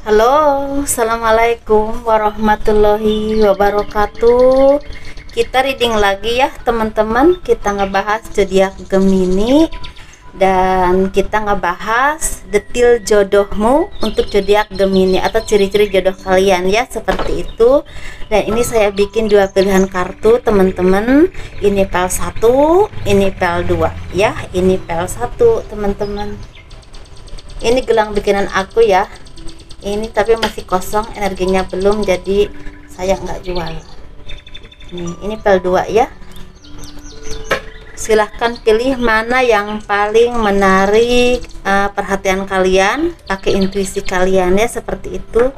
Halo, assalamualaikum warahmatullahi wabarakatuh. Kita reading lagi ya teman-teman. Kita ngebahas zodiak Gemini dan kita ngebahas detil jodohmu untuk zodiak Gemini atau ciri-ciri jodoh kalian ya, seperti itu. Dan ini saya bikin dua pilihan kartu teman-teman. Ini pel 1, ini pel 2 ya. Ini pel 1 teman-teman. Ini gelang bikinan aku ya. Ini tapi masih kosong, energinya belum, jadi saya nggak jual. Ini pel 2 ya. Silahkan pilih mana yang paling menarik perhatian kalian, pakai intuisi kalian ya, seperti itu.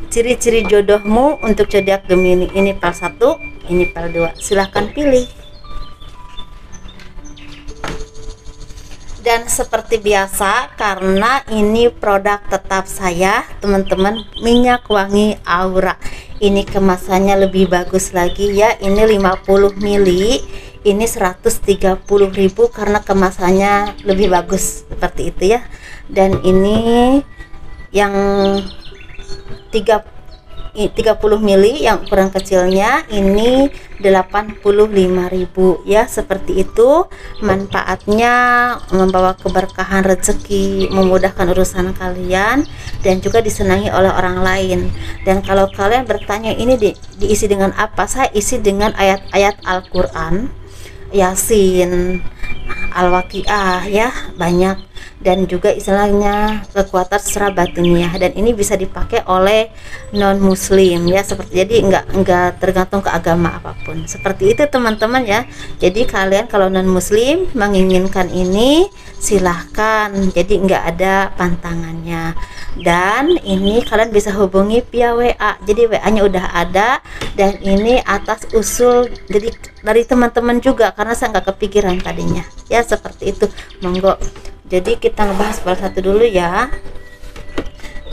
Ciri-ciri jodohmu untuk zodiak Gemini. Ini pel 1, ini pel 2. Silahkan pilih. Dan seperti biasa, karena ini produk tetap saya teman-teman, minyak wangi Aura. Ini kemasannya lebih bagus lagi ya. Ini 50 ml, ini 130.000 karena kemasannya lebih bagus, seperti itu ya. Dan ini yang 30 ml yang ukuran kecilnya ini 85.000 ya, seperti itu. Manfaatnya membawa keberkahan rezeki, memudahkan urusan kalian, dan juga disenangi oleh orang lain. Dan kalau kalian bertanya ini diisi dengan apa, saya isi dengan ayat-ayat Al-Quran, Yasin, Al-Waqiah ya, banyak. Dan juga istilahnya kekuatan secara batiniah, dan ini bisa dipakai oleh non muslim ya, seperti jadi enggak tergantung ke agama apapun, seperti itu teman-teman ya. Jadi kalian kalau non muslim menginginkan ini silahkan, jadi enggak ada pantangannya. Dan ini kalian bisa hubungi via WA, jadi WA nya udah ada, dan ini atas usul jadi dari teman-teman juga, karena saya nggak kepikiran tadinya ya, seperti itu. Monggo. Jadi kita ngebahas pel 1 dulu ya.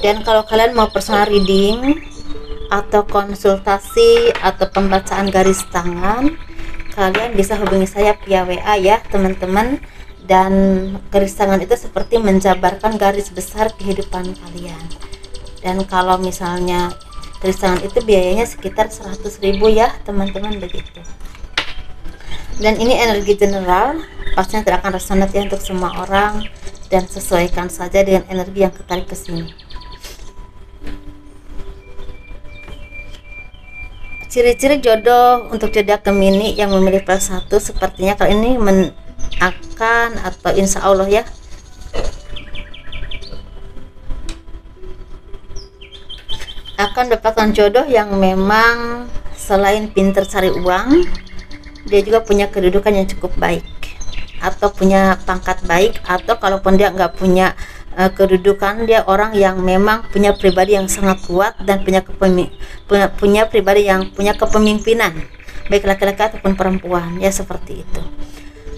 Dan kalau kalian mau personal reading atau konsultasi atau pembacaan garis tangan, kalian bisa hubungi saya via WA ya teman-teman. Dan garis tangan itu seperti menjabarkan garis besar kehidupan kalian. Dan kalau misalnya garis tangan itu biayanya sekitar 100.000 ya teman-teman, begitu. Dan ini energi general, pastinya tidak akan resonate ya untuk semua orang, dan sesuaikan saja dengan energi yang ketarik ke sini. Ciri-ciri jodoh untuk zodiak Gemini yang memilih pel 1, sepertinya kali ini akan atau insya Allah ya, akan dapatkan jodoh yang memang selain pinter cari uang, dia juga punya kedudukan yang cukup baik, atau punya pangkat baik, atau kalaupun dia nggak punya kedudukan, dia orang yang memang punya pribadi yang sangat kuat dan punya pribadi yang punya kepemimpinan, baik laki-laki ataupun perempuan ya, seperti itu.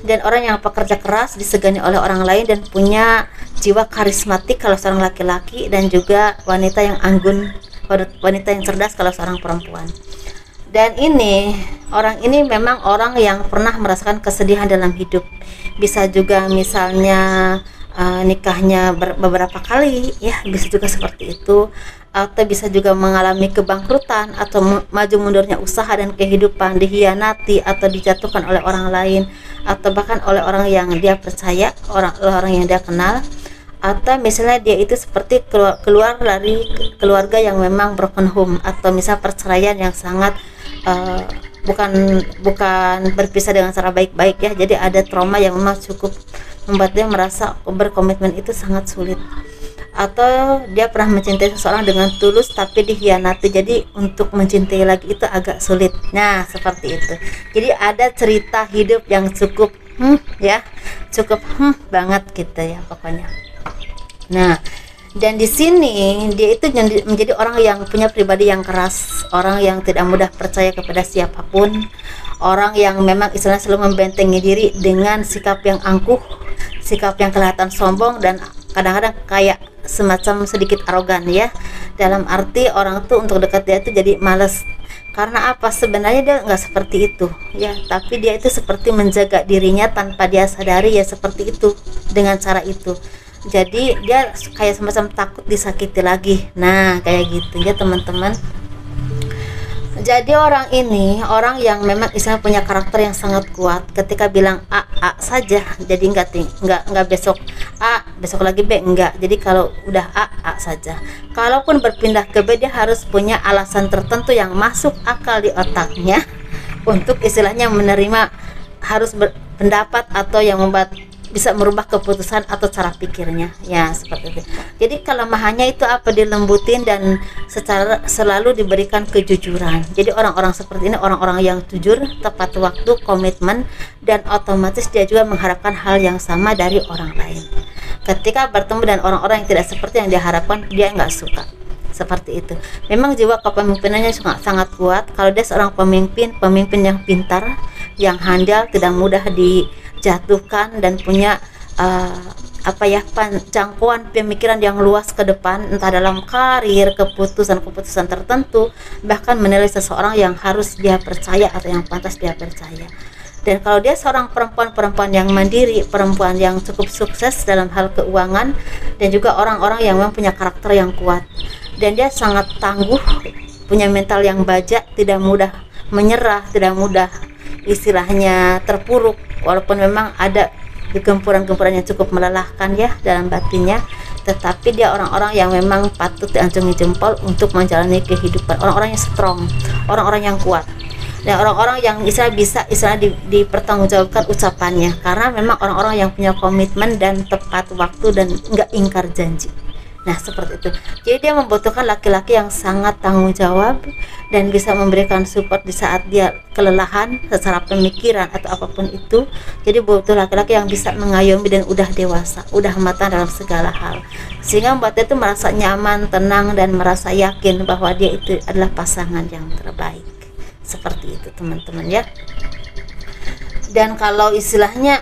Dan orang yang pekerja keras, disegani oleh orang lain, dan punya jiwa karismatik kalau seorang laki-laki, dan juga wanita yang anggun, wanita yang cerdas kalau seorang perempuan. Dan ini orang ini memang orang yang pernah merasakan kesedihan dalam hidup. Bisa juga misalnya nikahnya beberapa kali ya, bisa juga seperti itu. Atau bisa juga mengalami kebangkrutan atau maju mundurnya usaha dan kehidupan, dihianati atau dijatuhkan oleh orang lain, atau bahkan oleh orang yang dia percaya, orang yang dia kenal. Atau misalnya dia itu seperti keluar dari keluarga yang memang broken home, atau misal perceraian yang sangat bukan berpisah dengan cara baik-baik ya. Jadi ada trauma yang memang cukup membuat dia merasa berkomitmen itu sangat sulit. Atau dia pernah mencintai seseorang dengan tulus tapi dihianati, jadi untuk mencintai lagi itu agak sulit. Nah, seperti itu. Jadi ada cerita hidup yang cukup ya, cukup banget gitu ya pokoknya. Nah, dan di sini dia itu menjadi orang yang punya pribadi yang keras, orang yang tidak mudah percaya kepada siapapun, orang yang memang istilahnya selalu membentengi diri dengan sikap yang angkuh, sikap yang kelihatan sombong, dan kadang-kadang kayak semacam sedikit arogan ya. Dalam arti orang tuh untuk dekat dia itu jadi males. Karena apa? Sebenarnya dia nggak seperti itu ya, tapi dia itu seperti menjaga dirinya tanpa dia sadari ya, seperti itu, dengan cara itu. Jadi dia kayak semacam takut disakiti lagi. Nah kayak gitu ya teman-teman. Jadi orang ini orang yang memang istilah punya karakter yang sangat kuat. Ketika bilang A saja, jadi nggak besok A, besok lagi B, enggak. Jadi kalau udah A saja. Kalaupun berpindah ke B, dia harus punya alasan tertentu yang masuk akal di otaknya untuk istilahnya menerima, harus berpendapat atau yang membuat bisa merubah keputusan atau cara pikirnya, ya seperti itu. Jadi kelemahannya itu apa? Dilembutin dan secara selalu diberikan kejujuran. Jadi orang-orang seperti ini orang-orang yang jujur, tepat waktu, komitmen, dan otomatis dia juga mengharapkan hal yang sama dari orang lain. Ketika bertemu dengan orang-orang yang tidak seperti yang diharapkan, dia nggak suka. Seperti itu. Memang jiwa kepemimpinannya sangat kuat. Kalau dia seorang pemimpin yang pintar, yang handal, tidak mudah dijatuhkan, dan punya jangkauan pemikiran yang luas ke depan, entah dalam karir, keputusan tertentu, bahkan menilai seseorang yang harus dia percaya atau yang pantas dia percaya. Dan kalau dia seorang perempuan yang mandiri, perempuan yang cukup sukses dalam hal keuangan, dan juga orang-orang yang memang punya karakter yang kuat, dan dia sangat tangguh, punya mental yang baja, tidak mudah menyerah, tidak mudah istilahnya terpuruk, walaupun memang ada gempuran-gempuran yang cukup melelahkan ya dalam batinnya, tetapi dia orang-orang yang memang patut diacungi jempol untuk menjalani kehidupan. Orang-orang yang strong, orang-orang yang kuat, dan orang-orang yang bisa dipertanggungjawabkan ucapannya, karena memang orang-orang yang punya komitmen dan tepat waktu dan enggak ingkar janji. Nah seperti itu. Jadi dia membutuhkan laki-laki yang sangat tanggung jawab dan bisa memberikan support di saat dia kelelahan secara pemikiran atau apapun itu. Jadi butuh laki-laki yang bisa mengayomi dan udah dewasa, udah matang dalam segala hal, sehingga membuat dia itu merasa nyaman, tenang, dan merasa yakin bahwa dia itu adalah pasangan yang terbaik. Seperti itu teman-teman ya. Dan kalau istilahnya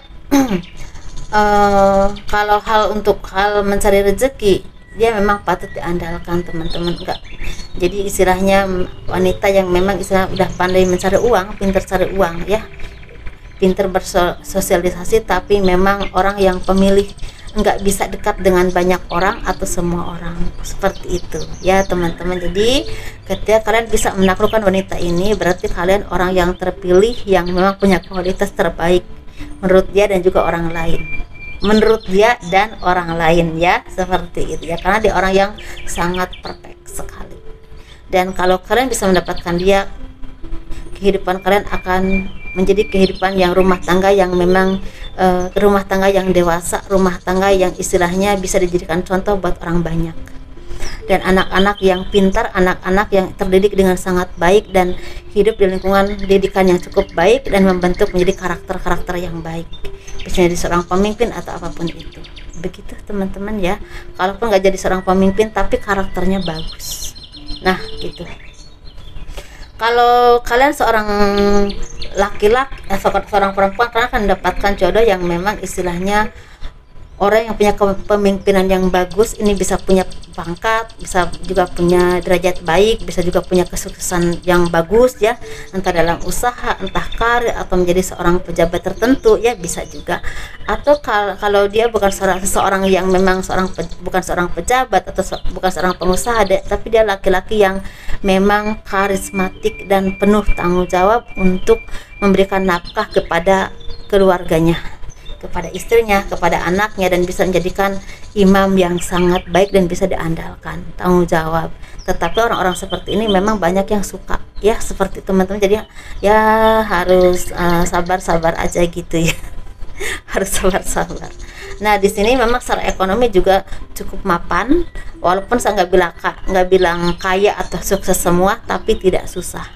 kalau untuk hal mencari rezeki, dia memang patut diandalkan teman-teman. Enggak, jadi istilahnya wanita yang memang istilah udah pandai mencari uang, pintar cari uang ya, pintar bersosialisasi, tapi memang orang yang pemilih, enggak bisa dekat dengan banyak orang atau semua orang, seperti itu ya teman-teman. Jadi ketika kalian bisa menaklukkan wanita ini, berarti kalian orang yang terpilih, yang memang punya kualitas terbaik menurut dia dan juga orang lain, menurut dia dan orang lain ya, seperti itu ya, karena dia orang yang sangat perfect sekali. Dan kalau kalian bisa mendapatkan dia, kehidupan kalian akan menjadi kehidupan yang rumah tangga yang memang rumah tangga yang dewasa, rumah tangga yang istilahnya bisa dijadikan contoh buat orang banyak, dan anak-anak yang pintar, anak-anak yang terdidik dengan sangat baik dan hidup di lingkungan didikan yang cukup baik dan membentuk menjadi karakter-karakter yang baik, bisa jadi seorang pemimpin atau apapun itu. Begitu teman-teman ya. Kalaupun nggak jadi seorang pemimpin tapi karakternya bagus, nah gitu. Kalau kalian seorang laki-laki, seorang perempuan, kalian akan mendapatkan jodoh yang memang istilahnya orang yang punya kepemimpinan yang bagus. Ini bisa punya pangkat, bisa juga punya derajat baik, bisa juga punya kesuksesan yang bagus ya, entah dalam usaha, entah karir, atau menjadi seorang pejabat tertentu ya, bisa juga. Atau kalau dia bukan seorang yang memang bukan seorang pejabat atau bukan seorang pengusaha, tapi dia laki-laki yang memang karismatik dan penuh tanggung jawab untuk memberikan nafkah kepada keluarganya, kepada istrinya, kepada anaknya, dan bisa menjadikan imam yang sangat baik dan bisa diandalkan, tanggung jawab. Tetapi orang-orang seperti ini memang banyak yang suka ya, seperti teman-teman. Jadi ya harus sabar-sabar aja gitu ya. Harus sabar-sabar. Nah di sini memang secara ekonomi juga cukup mapan, walaupun saya nggak bilang kaya atau sukses semua, tapi tidak susah.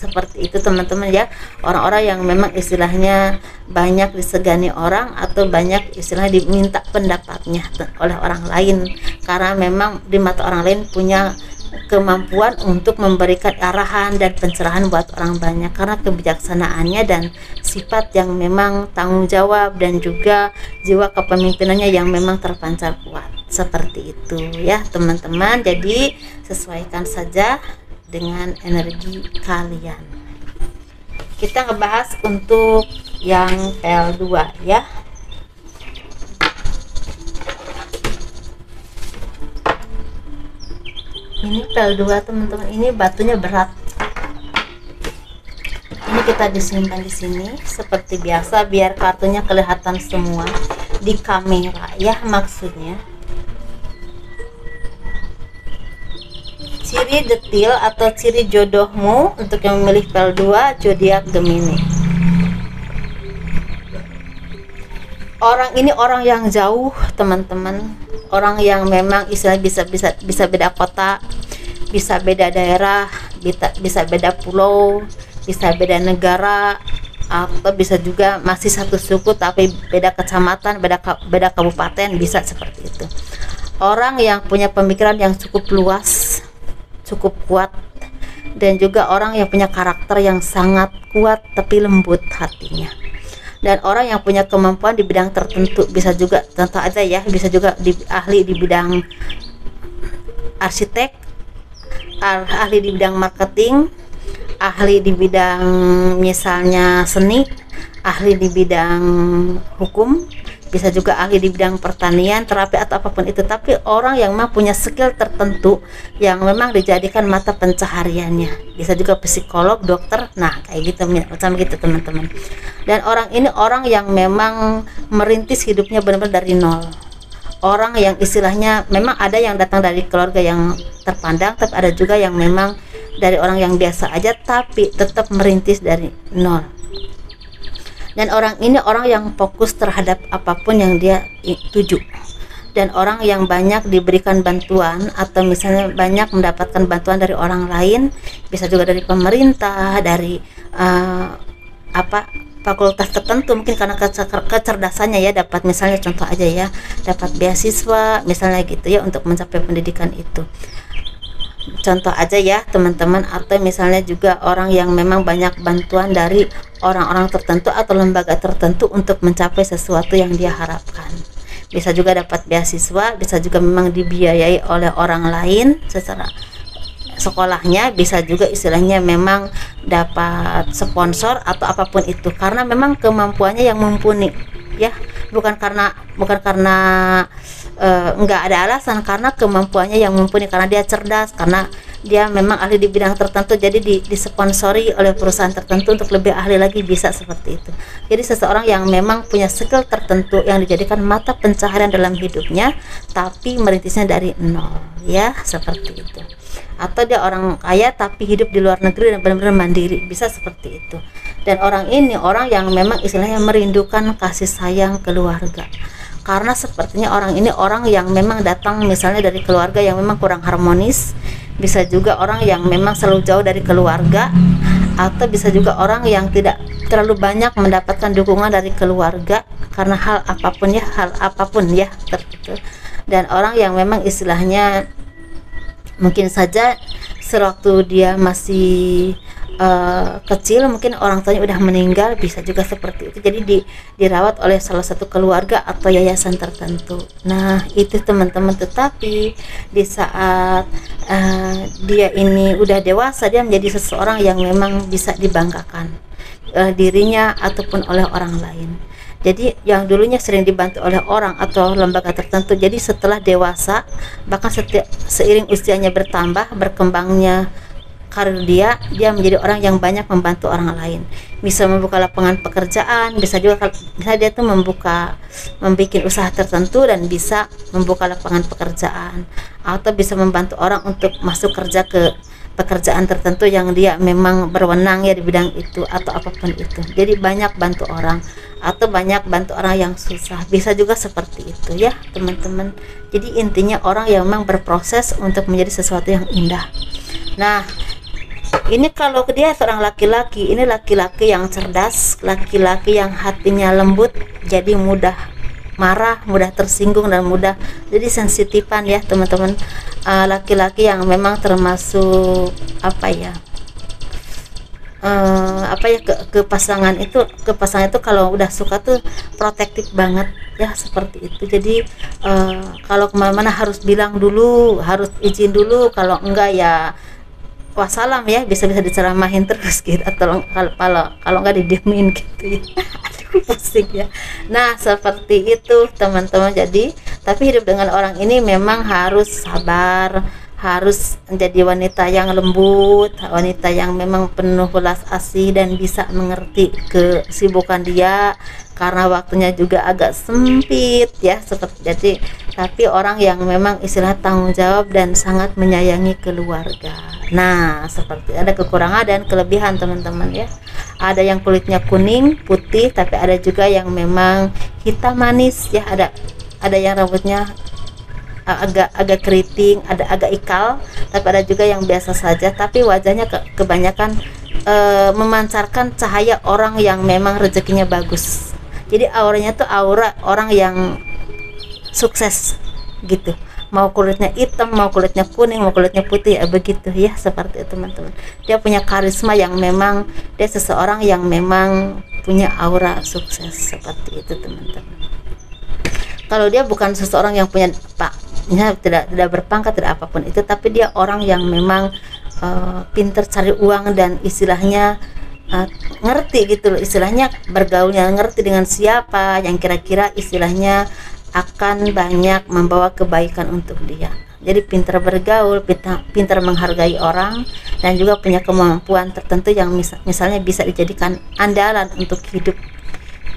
Seperti itu teman-teman ya. Orang-orang yang memang istilahnya banyak disegani orang atau banyak istilahnya diminta pendapatnya oleh orang lain, karena memang di mata orang lain punya kemampuan untuk memberikan arahan dan pencerahan buat orang banyak, karena kebijaksanaannya dan sifat yang memang tanggung jawab dan juga jiwa kepemimpinannya yang memang terpancar kuat. Seperti itu ya teman-teman. Jadi sesuaikan saja dengan energi kalian. Kita ngebahas untuk yang L2 ya. Ini pel 2 teman-teman, ini batunya berat. Ini kita disimpan di sini seperti biasa biar kartunya kelihatan semua di kamera ya, maksudnya. Ciri detil atau ciri jodohmu untuk yang memilih pel 2 zodiak Gemini. Orang ini orang yang jauh teman-teman, orang yang memang istilah bisa beda kota, bisa beda daerah, bisa beda pulau, bisa beda negara, atau bisa juga masih satu suku tapi beda kecamatan, beda kabupaten, bisa seperti itu. Orang yang punya pemikiran yang cukup luas, cukup kuat, dan juga orang yang punya karakter yang sangat kuat tapi lembut hatinya. Dan orang yang punya kemampuan di bidang tertentu, bisa juga contoh aja ya, bisa juga ahli di bidang arsitek, ahli di bidang marketing, ahli di bidang misalnya seni, ahli di bidang hukum, bisa juga ahli di bidang pertanian, terapi atau apapun itu. Tapi orang yang memang punya skill tertentu yang memang dijadikan mata pencahariannya, bisa juga psikolog, dokter, nah kayak gitu macam gitu teman-teman. Dan orang ini orang yang memang merintis hidupnya benar-benar dari nol. Orang yang istilahnya memang ada yang datang dari keluarga yang terpandang, tapi ada juga yang memang dari orang yang biasa aja tapi tetap merintis dari nol. Dan orang ini orang yang fokus terhadap apapun yang dia tuju, dan orang yang banyak diberikan bantuan atau misalnya banyak mendapatkan bantuan dari orang lain, bisa juga dari pemerintah, dari fakultas tertentu, mungkin karena kecerdasannya ya, dapat misalnya contoh aja ya, dapat beasiswa misalnya gitu ya untuk mencapai pendidikan itu. Contoh aja ya teman-teman, atau misalnya juga orang yang memang banyak bantuan dari orang-orang tertentu atau lembaga tertentu untuk mencapai sesuatu yang dia harapkan. Bisa juga dapat beasiswa, bisa juga memang dibiayai oleh orang lain secara sekolahnya, bisa juga istilahnya memang dapat sponsor atau apapun itu, karena memang kemampuannya yang mumpuni ya, bukan karena nggak ada alasan, karena kemampuannya yang mumpuni, karena dia cerdas, karena dia memang ahli di bidang tertentu, jadi disponsori oleh perusahaan tertentu untuk lebih ahli lagi, bisa seperti itu. Jadi seseorang yang memang punya skill tertentu yang dijadikan mata pencaharian dalam hidupnya tapi merintisnya dari nol ya, seperti itu. Atau dia orang kaya tapi hidup di luar negeri dan benar-benar mandiri, bisa seperti itu. Dan orang ini orang yang memang istilahnya merindukan kasih sayang keluarga, karena sepertinya orang ini orang yang memang datang misalnya dari keluarga yang memang kurang harmonis, bisa juga orang yang memang selalu jauh dari keluarga, atau bisa juga orang yang tidak terlalu banyak mendapatkan dukungan dari keluarga karena hal apapun ya tertentu. Dan orang yang memang istilahnya mungkin saja sewaktu dia masih kecil mungkin orang tuanya udah meninggal, bisa juga seperti itu, jadi dirawat oleh salah satu keluarga atau yayasan tertentu. Nah itu teman-teman, tetapi di saat dia ini udah dewasa, dia menjadi seseorang yang memang bisa dibanggakan dirinya ataupun oleh orang lain. Jadi yang dulunya sering dibantu oleh orang atau lembaga tertentu, jadi setelah dewasa, bahkan seiring usianya bertambah, berkembangnya karir dia menjadi orang yang banyak membantu orang lain, bisa membuka lapangan pekerjaan, bisa juga bisa dia tuh membuat usaha tertentu dan bisa membuka lapangan pekerjaan, atau bisa membantu orang untuk masuk kerja ke pekerjaan tertentu yang dia memang berwenang ya di bidang itu atau apapun itu. Jadi banyak bantu orang atau banyak bantu orang yang susah, bisa juga seperti itu ya teman-teman. Jadi intinya orang yang memang berproses untuk menjadi sesuatu yang indah. Nah ini kalau dia seorang laki-laki, ini laki-laki yang cerdas, laki-laki yang hatinya lembut, jadi mudah marah, mudah tersinggung, dan mudah jadi sensitifan ya teman-teman. Laki-laki yang memang termasuk ke pasangan itu kalau udah suka tuh protektif banget ya, seperti itu. Jadi kalau kemana-mana harus bilang dulu, harus izin dulu, kalau enggak ya wassalam ya, bisa-bisa diceramahin terus gitu, atau kalau nggak didiemin gitu ya. Aduh pusing ya. Nah seperti itu teman-teman. Jadi tapi hidup dengan orang ini memang harus sabar, harus menjadi wanita yang lembut, wanita yang memang penuh belas asih dan bisa mengerti kesibukan dia, karena waktunya juga agak sempit ya, seperti jadi. Tapi orang yang memang istilah tanggung jawab dan sangat menyayangi keluarga. Nah, seperti ada kekurangan dan kelebihan teman-teman ya. Ada yang kulitnya kuning, putih, tapi ada juga yang memang hitam manis ya. Ada yang rambutnya agak keriting, ada agak ikal, tapi ada juga yang biasa saja, tapi wajahnya kebanyakan memancarkan cahaya orang yang memang rezekinya bagus. Jadi auranya tuh aura orang yang sukses gitu, mau kulitnya hitam, mau kulitnya kuning, mau kulitnya putih, ya begitu ya, seperti itu teman-teman. Dia punya karisma yang memang dia seseorang yang memang punya aura sukses, seperti itu teman-teman. Kalau dia bukan seseorang yang punya ya, tidak berpangkat, tidak apapun itu, tapi dia orang yang memang pinter cari uang dan istilahnya ngerti gitu loh, istilahnya bergaulnya ngerti dengan siapa yang kira-kira istilahnya akan banyak membawa kebaikan untuk dia. Jadi pintar bergaul, pintar menghargai orang, dan juga punya kemampuan tertentu yang misalnya bisa dijadikan andalan untuk hidup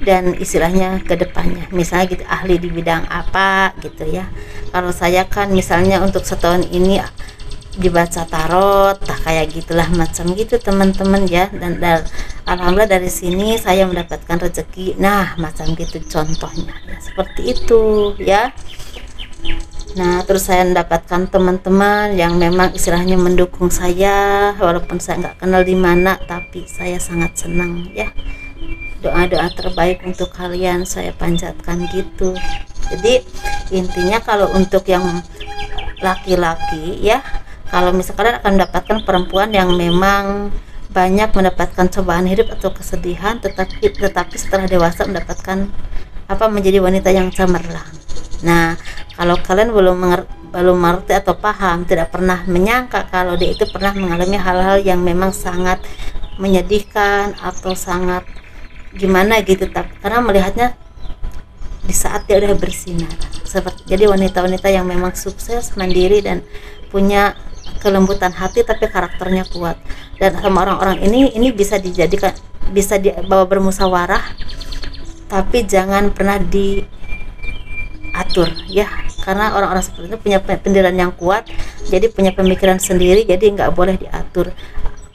dan istilahnya ke depannya, misalnya gitu ahli di bidang apa gitu ya. Kalau saya kan misalnya untuk setahun ini dibaca tarot, kayak gitulah macam gitu teman-teman ya. Dan alhamdulillah dari sini saya mendapatkan rezeki, nah macam gitu contohnya ya, seperti itu ya. Nah terus saya mendapatkan teman-teman yang memang istilahnya mendukung saya, walaupun saya nggak kenal di mana, tapi saya sangat senang ya. Doa-doa terbaik untuk kalian saya panjatkan gitu. Jadi intinya kalau untuk yang laki-laki ya, kalau misalkan akan mendapatkan perempuan yang memang banyak mendapatkan cobaan hidup atau kesedihan, tetapi setelah dewasa mendapatkan menjadi wanita yang cemerlang. Nah kalau kalian belum mengerti atau paham, tidak pernah menyangka kalau dia itu pernah mengalami hal-hal yang memang sangat menyedihkan atau sangat gimana gitu, tapi karena melihatnya di saat dia udah bersinar, jadi wanita-wanita yang memang sukses, mandiri, dan punya kelembutan hati, tapi karakternya kuat. Dan sama orang-orang ini bisa dijadikan, bisa dibawa bermusyawarah, tapi jangan pernah diatur ya, karena orang-orang seperti itu punya pendirian yang kuat, jadi punya pemikiran sendiri, jadi nggak boleh diatur.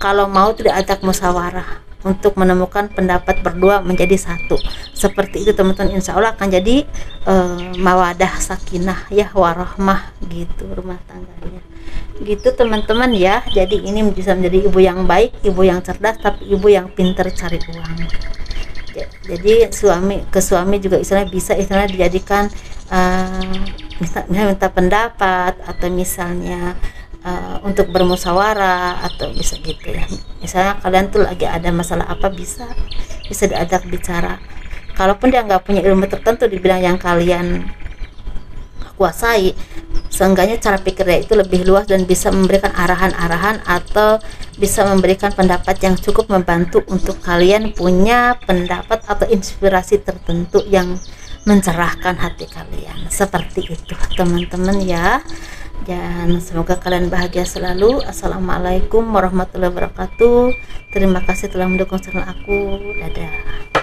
Kalau mau tidak ajak musyawarah untuk menemukan pendapat berdua menjadi satu, seperti itu teman-teman. Insya Allah akan jadi mawadah sakinah ya, warahmah gitu rumah tangganya gitu teman-teman ya. Jadi ini bisa menjadi ibu yang baik, ibu yang cerdas, tapi ibu yang pintar cari uang. Jadi suami juga istilahnya bisa dijadikan misalnya minta pendapat, atau misalnya untuk bermusyawarah, atau bisa gitu ya. Misalnya kalian tuh lagi ada masalah apa, bisa diajak bicara. Kalaupun dia nggak punya ilmu tertentu di bidang yang kalian kuasai, seenggaknya cara pikirnya itu lebih luas dan bisa memberikan arahan-arahan atau bisa memberikan pendapat yang cukup membantu untuk kalian punya pendapat atau inspirasi tertentu yang mencerahkan hati kalian. Seperti itu teman-teman ya. Dan semoga kalian bahagia selalu. Assalamualaikum warahmatullahi wabarakatuh. Terima kasih telah mendukung channel aku. Dadah.